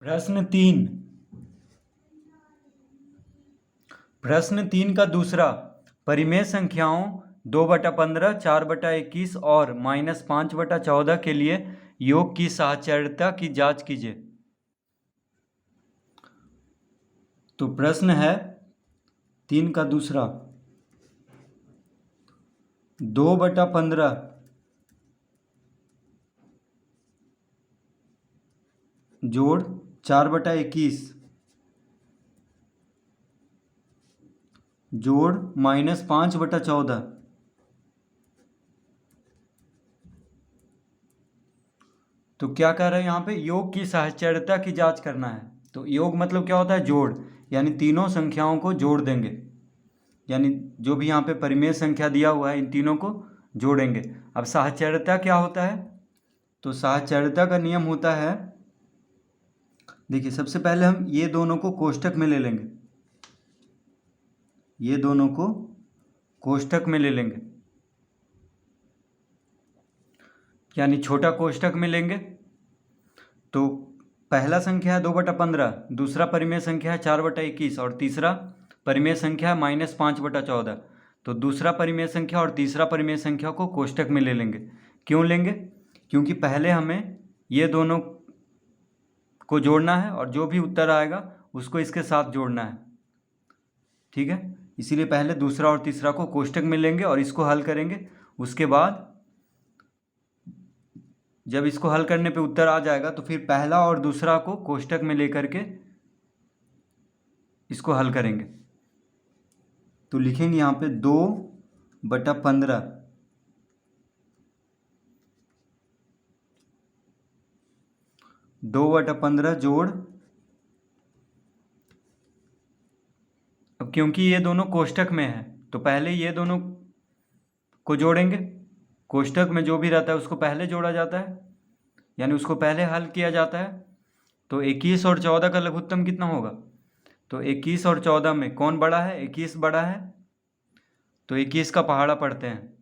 प्रश्न 3। प्रश्न 3 का दूसरा, परिमेय संख्याओं 2/15, 4/21 और -5/14 के लिए योग की साहचर्यता की जांच कीजिए। तो प्रश्न है 3 का दूसरा, 2/15 जोड़ 4/21 जोड़ -5/14। तो क्या कह रहे हैं यहाँ पे, योग की साहचर्यता की जांच करना है। तो योग मतलब क्या होता है, जोड़, यानी तीनों संख्याओं को जोड़ देंगे, यानी जो भी यहाँ पे परिमेय संख्या दिया हुआ है इन तीनों को जोड़ेंगे। अब साहचर्यता क्या होता है, तो साहचर्यता का नियम होता है, देखिए सबसे पहले हम ये दोनों को कोष्ठक में ले लेंगे, ये दोनों को कोष्ठक में ले लेंगे, यानी छोटा कोष्ठक में लेंगे। तो पहला संख्या है 2/15, दूसरा परिमेय संख्या है 4/21 और तीसरा परिमेय संख्या है -5/14। तो दूसरा परिमेय संख्या और तीसरा परिमेय संख्या को कोष्ठक में ले लेंगे। क्यों लेंगे, क्योंकि पहले हमें ये दोनों को जोड़ना है और जो भी उत्तर आएगा उसको इसके साथ जोड़ना है, ठीक है। इसीलिए पहले दूसरा और तीसरा को कोष्ठक में लेंगे और इसको हल करेंगे। उसके बाद जब इसको हल करने पे उत्तर आ जाएगा तो फिर पहला और दूसरा को कोष्ठक में लेकर के इसको हल करेंगे। तो लिखेंगे यहाँ पे 2/15 2/15 जोड़, अब क्योंकि ये दोनों कोष्ठक में है तो पहले ये दोनों को जोड़ेंगे। कोष्ठक में जो भी रहता है उसको पहले जोड़ा जाता है, यानी उसको पहले हल किया जाता है। तो 21 और 14 का लघुत्तम कितना होगा, तो 21 और 14 में कौन बड़ा है, 21 बड़ा है। तो 21 का पहाड़ा पढ़ते हैं,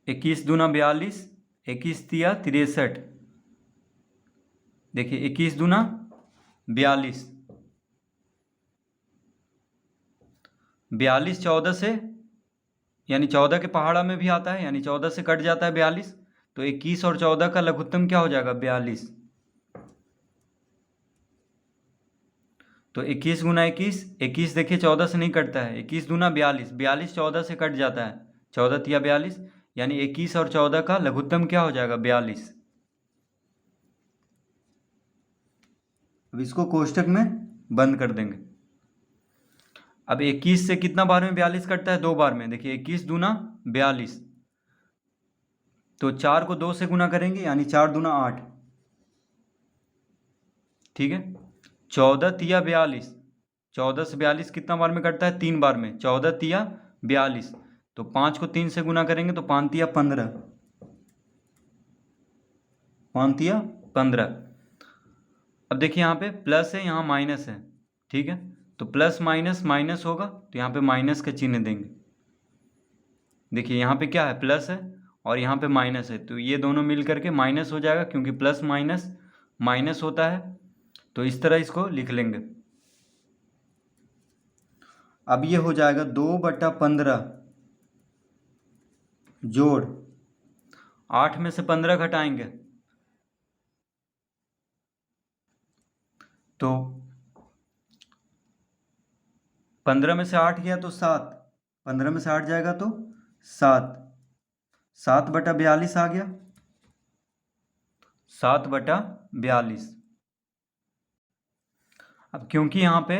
21 दूना 42, 21 तिया 63। देखिए 21 दूना 42, 42 14 से, यानी 14 के पहाड़ा में भी आता है, यानी 14 से कट जाता है 42। तो 21 और 14 का लघुत्तम क्या हो जाएगा, 42। तो 21 गुना 21, 21 देखिए 14 से नहीं कटता है, 21 दूना 42, 42 14 से कट जाता है, 14 तिया 42, यानी 21 और 14 का लघुत्तम क्या हो जाएगा, 42। अब इसको कोष्ठक में बंद कर देंगे। अब 21 से कितना बार में 42 कटता है, 2 बार में। देखिए 21 दूना 42, तो 4 को 2 से गुना करेंगे, यानी 4 दूना 8, ठीक है। 14 तिया 42, 14 से 42 कितना बार में कटता है, 3 बार में। 14 तिया 42, तो 5 को 3 से गुना करेंगे तो 5 तिया 15, 5 तिया 15। अब देखिए यहाँ पे प्लस है, यहाँ माइनस है, ठीक है। तो प्लस माइनस माइनस होगा, तो यहाँ पे माइनस का चिन्ह देंगे। देखिए यहाँ पे क्या है, प्लस है और यहाँ पे माइनस है, तो ये दोनों मिल करके माइनस हो जाएगा, क्योंकि प्लस माइनस माइनस होता है। तो इस तरह इसको लिख लेंगे। अब ये हो जाएगा 2/15 जोड़ 8 में से 15 घटाएंगे तो 15 में से 8 गया तो 7, 15 में से 8 जाएगा तो 7, 7/42 आ गया, 7/42। अब क्योंकि यहाँ पे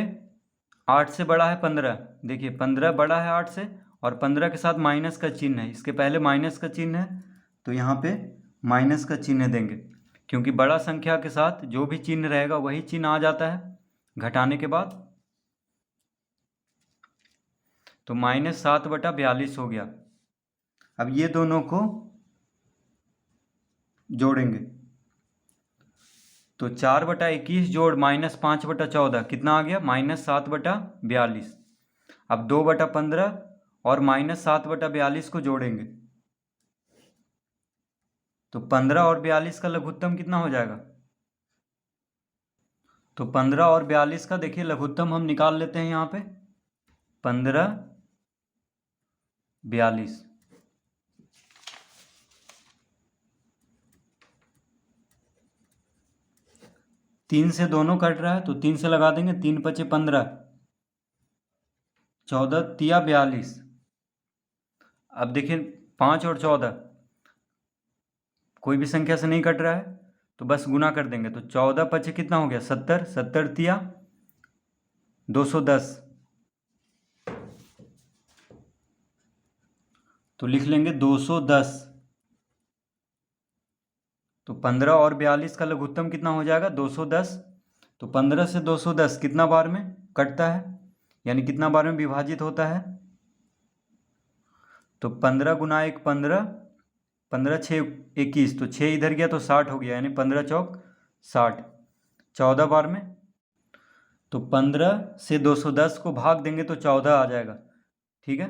8 से बड़ा है 15, देखिए 15 बड़ा है 8 से, और 15 के साथ माइनस का चिन्ह है, इसके पहले माइनस का चिन्ह है, तो यहाँ पे माइनस का चिन्ह देंगे। क्योंकि बड़ा संख्या के साथ जो भी चिन्ह रहेगा वही चिन्ह आ जाता है घटाने के बाद। तो -7/42 हो गया। अब ये दोनों को जोड़ेंगे, तो 4/21 जोड़ -5/14 कितना आ गया, -7/42। अब 2/15 और -7/42 को जोड़ेंगे, तो 15 और 42 का लघुत्तम कितना हो जाएगा, तो 15 और 42 का देखिए लघुत्तम हम निकाल लेते हैं यहाँ पे। 15 42 3 से दोनों कट रहा है तो 3 से लगा देंगे, 3 पचे 15, 14 तिया 42। अब देखिए 5 और 14 कोई भी संख्या से नहीं कट रहा है तो बस गुना कर देंगे। तो 14 पचे कितना हो गया 70, 70 तिया 210। तो लिख लेंगे 210। तो 15 और 42 का लघुत्तम कितना हो जाएगा 210। तो 15 से 210 कितना बार में कटता है, यानी कितना बार में विभाजित होता है। तो 15 गुना 1 15, 15 6 21, तो 6 इधर गया तो 60 हो गया, यानी 15 चौक 60, 14 बार में। तो 15 से 210 को भाग देंगे तो 14 आ जाएगा। ठीक है,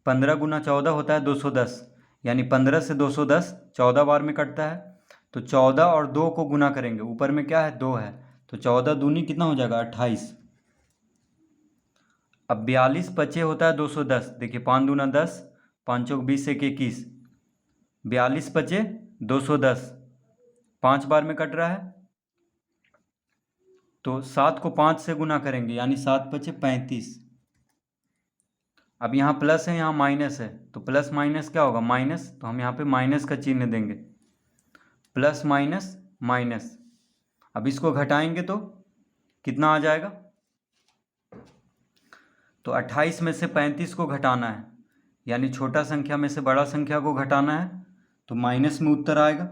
15 गुना 14 होता है 210, यानी 15 से 210 14 बार में कटता है। तो 14 और 2 को गुना करेंगे, ऊपर में क्या है 2 है, तो 14 दूनी कितना हो जाएगा 28। अब 42 पचे होता है 210, देखिए 5 दूना 10, 5 चौक 20 1 21, 42 पचे 210 5 बार में कट रहा है। तो 7 को 5 से गुना करेंगे, यानी 7 पचे 35। अब यहाँ प्लस है यहाँ माइनस है, तो प्लस माइनस क्या होगा माइनस, तो हम यहाँ पे माइनस का चिन्ह देंगे, प्लस माइनस माइनस। अब इसको घटाएंगे तो कितना आ जाएगा, तो 28 में से 35 को घटाना है, यानी छोटा संख्या में से बड़ा संख्या को घटाना है, तो माइनस में उत्तर आएगा,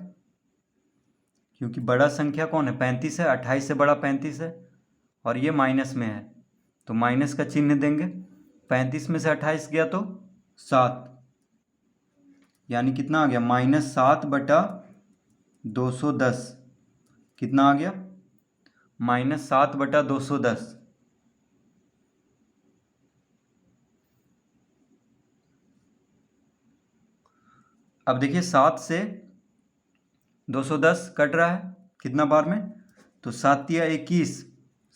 क्योंकि बड़ा संख्या कौन है 35 है, 28 से बड़ा 35 है और ये माइनस में है, तो माइनस का चिन्ह देंगे। 35 में से 28 गया तो 7, यानी कितना आ गया -7 बटा 210, कितना आ गया -7 बटा 210। अब देखिए 7 से 210 कट रहा है कितना बार में, तो 7 तिया 21,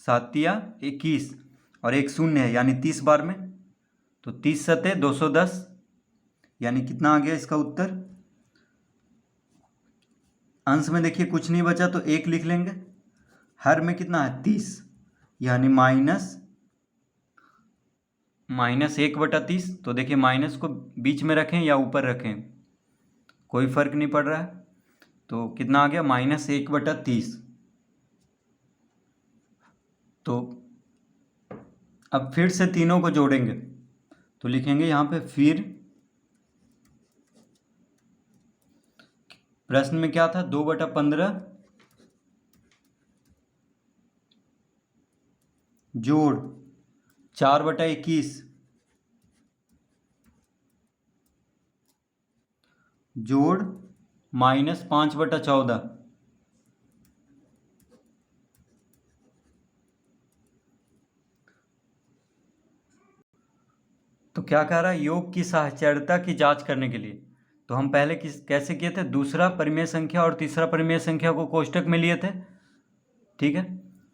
7 तिया 21 और एक शून्य है, यानी 30 बार में। तो 30 सते 210, यानी कितना आ गया इसका उत्तर। अंश में देखिए कुछ नहीं बचा तो 1 लिख लेंगे, हर में कितना है 30, यानी -1 बटा 30। तो देखिए माइनस को बीच में रखें या ऊपर रखें कोई फर्क नहीं पड़ रहा है, तो कितना आ गया -1 बटा 30। तो अब फिर से तीनों को जोड़ेंगे, तो लिखेंगे यहाँ पे फिर, प्रश्न में क्या था 2 बटा 15 जोड़ 4 बटा 21 जोड़ -5 बटा 14। तो क्या कह रहा है, योग की साहचर्यता की जांच करने के लिए। तो हम पहले कैसे किए थे, दूसरा परिमेय संख्या और तीसरा परिमेय संख्या को कोष्टक में लिए थे। ठीक है,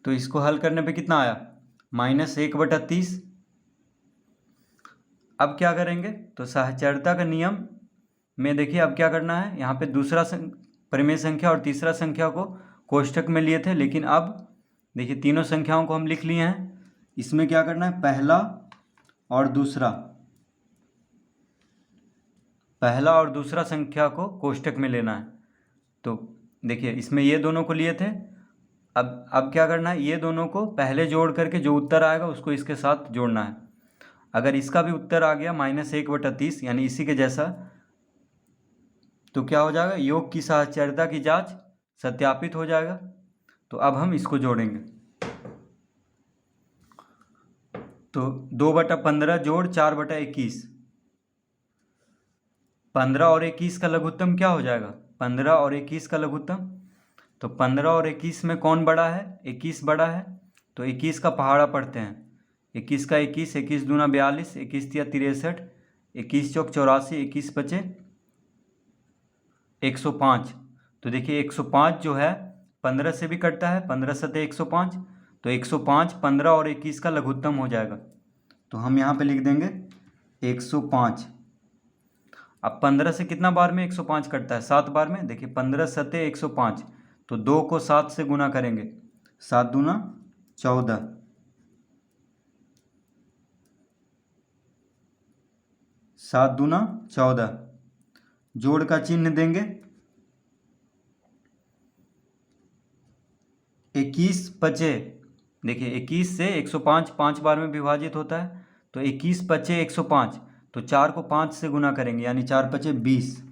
तो इसको हल करने पे कितना आया -1 बटा 30। अब क्या करेंगे, तो साहचर्यता का नियम में देखिए अब क्या करना है, यहाँ पे दूसरा परिमेय संख्या और तीसरा संख्या को कोष्टक में लिए थे, लेकिन अब देखिए तीनों संख्याओं को हम लिख लिए हैं। इसमें क्या करना है, पहला और दूसरा संख्या को कोष्टक में लेना है। तो देखिए इसमें ये दोनों को लिए थे, अब क्या करना है, ये दोनों को पहले जोड़ करके जो उत्तर आएगा उसको इसके साथ जोड़ना है। अगर इसका भी उत्तर आ गया -1 बटा 30, यानी इसी के जैसा, तो क्या हो जाएगा, योग की साहचर्यता की जांच सत्यापित हो जाएगा। तो अब हम इसको जोड़ेंगे, तो 2 बटा 15 जोड़ 4 बटा 21, 15 और 21 का लघुत्तम क्या हो जाएगा, 15 और 21 का लघुत्तम। तो 15 और 21 में कौन बड़ा है, 21 बड़ा है, तो 21 का पहाड़ा पढ़ते हैं। 21 का 21, 21 दूना 42, 21 तिया 63, 21 चौक 84, 21 पचे 105। तो देखिए 105 जो है 15 से भी कटता है, 15 सते 105, तो 105 15 और 21 का लघुत्तम हो जाएगा। तो हम यहाँ पे लिख देंगे 105। अब 15 से कितना बार में 105 कटता है? 7 बार में। देखिए 15 सते 105, तो 2 को 7 से गुना करेंगे, 7 दूना 14, 7 दूना 14, जोड़ का चिन्ह देंगे। 21 पचे, देखिए 21 से 105 5 बार में विभाजित होता है, तो 21 पचे 105, तो 4 को 5 से गुना करेंगे, यानी 4 पचे 20,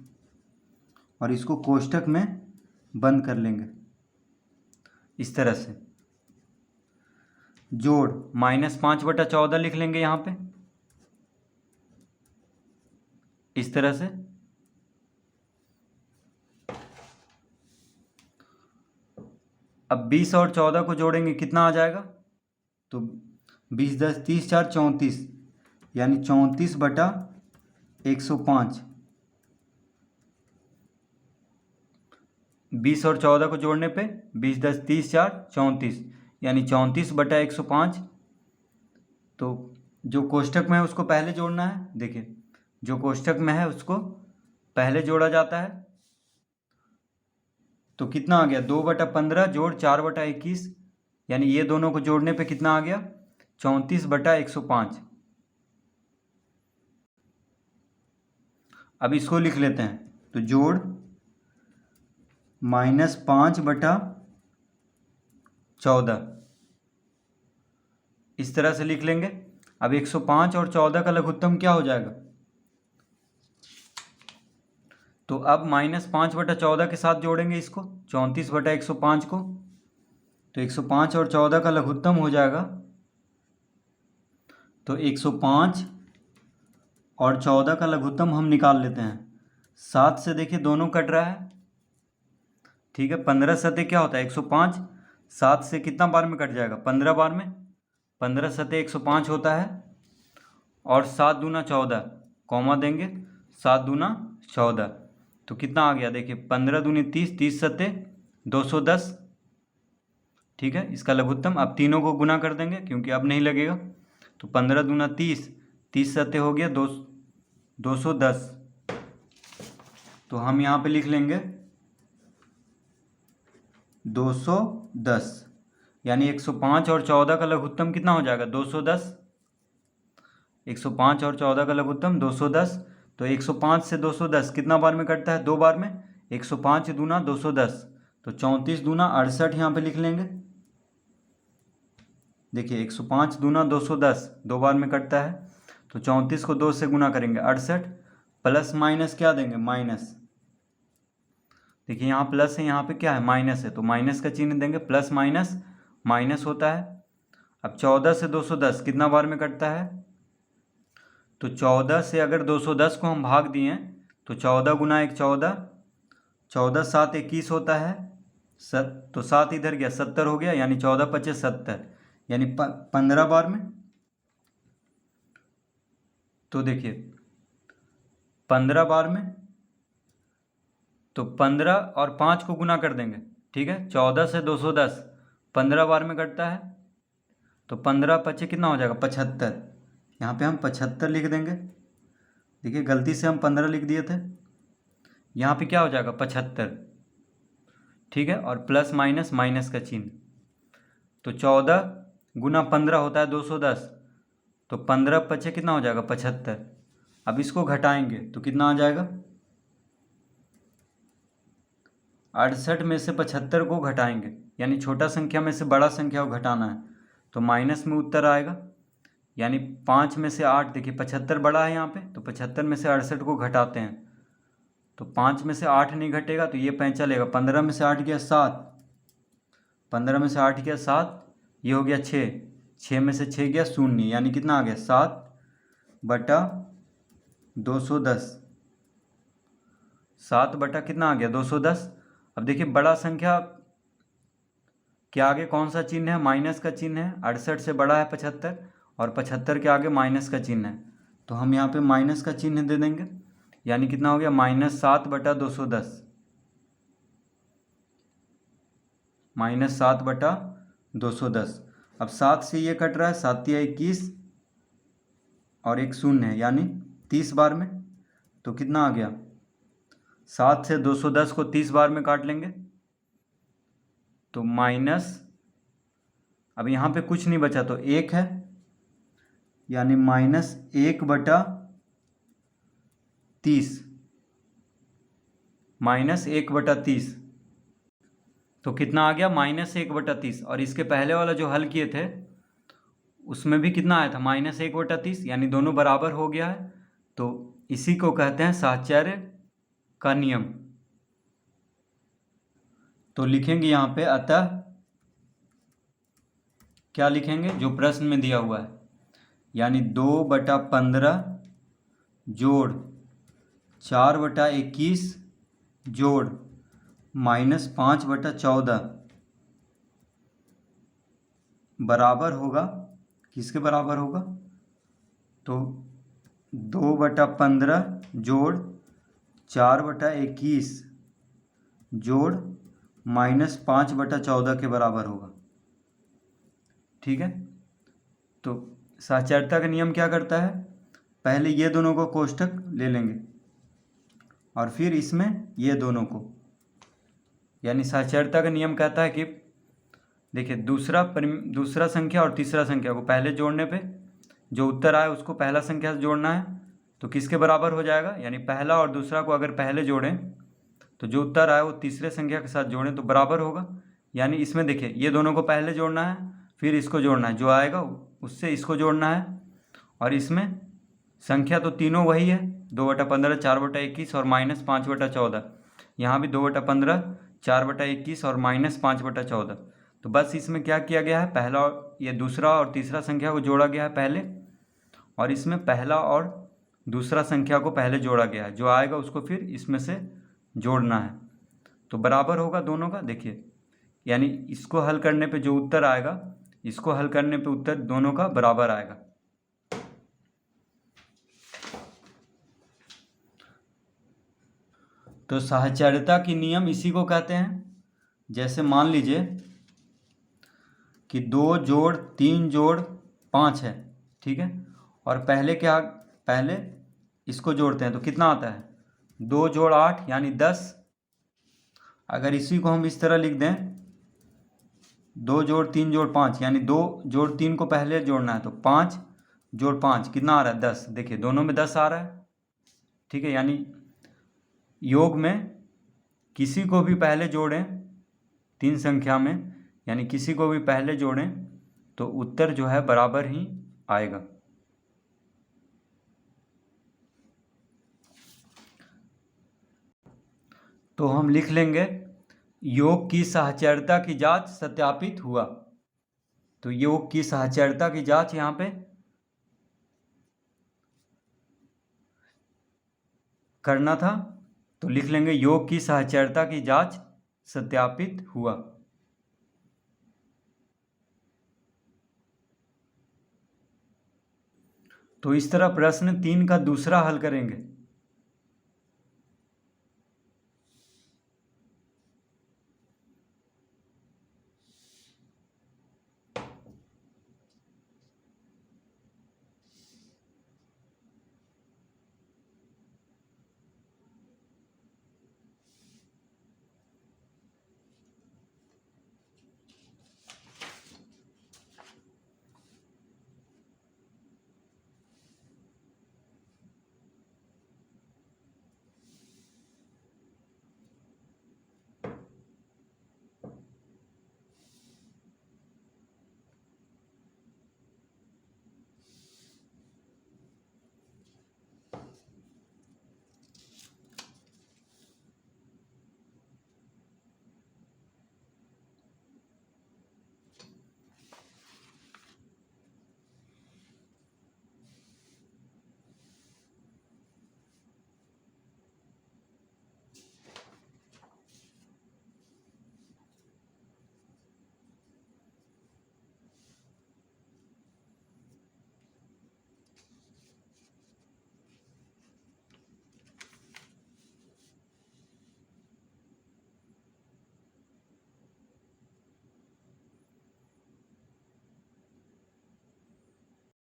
और इसको कोष्ठक में बंद कर लेंगे इस तरह से। जोड़ -5/14 लिख लेंगे यहाँ पे इस तरह से। अब 20 और 14 को जोड़ेंगे, कितना आ जाएगा? तो 20 10 30 4 34, यानी 34/105। 20 और 14 को जोड़ने पे 20 10 30 4 34, यानी 34/105। तो जो कोष्ठक में है उसको पहले जोड़ना है। देखिए जो कोष्ठक में है उसको पहले जोड़ा जाता है। तो कितना आ गया? 2/15 जोड़ 4/21, यानी ये दोनों को जोड़ने पे कितना आ गया? 34/105। अब इसको लिख लेते हैं, तो जोड़ -5/14 इस तरह से लिख लेंगे। अब 105 और 14 का लघुत्तम क्या हो जाएगा? तो अब -5/14 के साथ जोड़ेंगे इसको, 34/105 को, तो 105 और 14 का लघुत्तम हो जाएगा। तो 105 और 14 का लघुत्तम हम निकाल लेते हैं। 7 से देखिए दोनों कट रहा है, ठीक है। 15 सते क्या होता है? 105। 7 से कितना बार में कट जाएगा? 15 बार में। 15 सते 105 होता है, और 7 दूना 14, कॉमा देंगे, 7 दूना 14, तो कितना आ गया? देखिए 15 दूनी 30, 30 सते 210, ठीक है। इसका लघुत्तम। अब तीनों को गुना कर देंगे क्योंकि अब नहीं लगेगा, तो 15 दूना 30, 30 सते हो गया 210। तो हम यहाँ पे लिख लेंगे 210, यानी 105 और 14 का लघुत्तम कितना हो जाएगा? 210। 105 और 14 का लघुत्तम 210। तो 105 से 210 कितना बार में कटता है? 2 बार में। 105 दूना 210, तो 34 दूना 68 यहाँ पे लिख लेंगे। देखिए 105 दूना 210 2 बार में कटता है, तो 34 को 2 से गुना करेंगे, 68, प्लस माइनस क्या देंगे? माइनस। देखिए यहाँ प्लस है, यहाँ पे क्या है? माइनस है, तो माइनस का चिन्ह देंगे। प्लस माइनस माइनस होता है। अब 14 से 210 कितना बार में कटता है? तो 14 से अगर 210 को हम भाग दिए तो 14 गुना 1 14, 14 7 21 होता है, तो 7 इधर गया, 70 हो गया, यानी 14 पचे 70, यानी 15 बार में। तो देखिए 15 बार में, तो 15 और 5 को गुना कर देंगे, ठीक है। 14 से 210 15 बार में कटता है, तो 15 पचे कितना हो जाएगा? 75। यहाँ पे हम 75 लिख देंगे। देखिए गलती से हम 15 लिख दिए थे, यहाँ पे क्या हो जाएगा? 75, ठीक है। और प्लस माइनस माइनस का चिन्ह, तो 14 गुना 15 होता है 210, तो 15 पचे कितना हो जाएगा? 75। अब इसको घटाएंगे तो कितना आ जाएगा? 68 में से 75 को घटाएंगे, यानी छोटा संख्या में से बड़ा संख्या को घटाना है, तो माइनस में उत्तर आएगा, यानी 5 में से 8, देखिए 75 बड़ा है यहाँ पे, तो 75 में से 68 को घटाते हैं, तो 5 में से 8 नहीं घटेगा, तो ये पैंचा लेगा। 15 में से 8 गया 7, 15 में से 8 गया 7, ये हो गया 6, 6 में से 6 गया 0, यानी कितना आ गया? 7/210। 7 बटा कितना आ गया? 210। अब देखिए बड़ा संख्या के आगे कौन सा चिन्ह है? माइनस का चिन्ह है। 68 से बड़ा है 75, और 75 के आगे माइनस का चिन्ह है, तो हम यहाँ पे माइनस का चिन्ह दे देंगे, यानी कितना हो गया? -7/210, -7/210। अब 7 से ये कट रहा है, 7 या 21 और एक शून्य है, यानी 30 बार में। तो कितना आ गया, 7 से 210 को 30 बार में काट लेंगे तो माइनस, अब यहाँ पे कुछ नहीं बचा तो 1 है, यानी -1/30, -1/30। तो कितना आ गया, -1/30। और इसके पहले वाला जो हल किए थे उसमें भी कितना आया था, -1/30, यानी दोनों बराबर हो गया है। तो इसी को कहते हैं साहचर्य का नियम। तो लिखेंगे यहाँ पे, अतः क्या लिखेंगे, जो प्रश्न में दिया हुआ है, यानी 2/15 जोड़ 4/21 जोड़ -5/14 बराबर होगा, किसके बराबर होगा, तो 2/15 जोड़ 4/21 जोड़ -5/14 के बराबर होगा। ठीक है। तो साहचर्यता का नियम क्या करता है, पहले ये दोनों को कोष्ठक ले लेंगे और फिर इसमें ये दोनों को, यानी साहचर्यता का नियम कहता है कि देखिए, दूसरा संख्या और तीसरा संख्या को पहले जोड़ने पे जो उत्तर आए उसको पहला संख्या से जोड़ना है, तो किसके बराबर हो जाएगा, यानी पहला और दूसरा को अगर पहले जोड़ें तो जो उत्तर आए वो तीसरे संख्या के साथ जोड़ें तो बराबर होगा। यानी इसमें देखिए, ये दोनों को पहले जोड़ना है, फिर इसको जोड़ना है, जो आएगा उससे इसको जोड़ना है। और इसमें संख्या तो तीनों वही है, 2/15, 4/21 और -5/14। यहाँ भी 2/15, 4/21 और -5/14। तो बस इसमें क्या किया गया है, पहला और ये दूसरा और तीसरा संख्या को जोड़ा गया है पहले, और इसमें पहला और दूसरा संख्या को पहले जोड़ा गया है, जो आएगा उसको फिर इसमें से जोड़ना है, तो बराबर होगा दोनों का। देखिए, यानी इसको हल करने पे जो उत्तर आएगा, इसको हल करने पे उत्तर दोनों का बराबर आएगा। तो साहचर्यता की नियम इसी को कहते हैं। जैसे मान लीजिए कि 2 जोड़ 3 जोड़ 5 है, ठीक है, और पहले इसको जोड़ते हैं तो कितना आता है, 2 जोड़ 8 यानी 10। अगर इसी को हम इस तरह लिख दें, 2 जोड़ 3 जोड़ 5 यानी 2 जोड़ 3 को पहले जोड़ना है, तो 5 जोड़ 5 कितना आ रहा है, 10। देखिए, दोनों में 10 आ रहा है। ठीक है, यानी योग में किसी को भी पहले जोड़ें, 3 संख्या में, यानी किसी को भी पहले जोड़ें तो उत्तर जो है बराबर ही आएगा। तो हम लिख लेंगे, योग की साहचर्यता की जांच सत्यापित हुआ। तो योग की साहचर्यता की जांच यहाँ पे करना था, तो लिख लेंगे योग की साहचर्यता की जांच सत्यापित हुआ। तो इस तरह प्रश्न 3 का दूसरा हल करेंगे।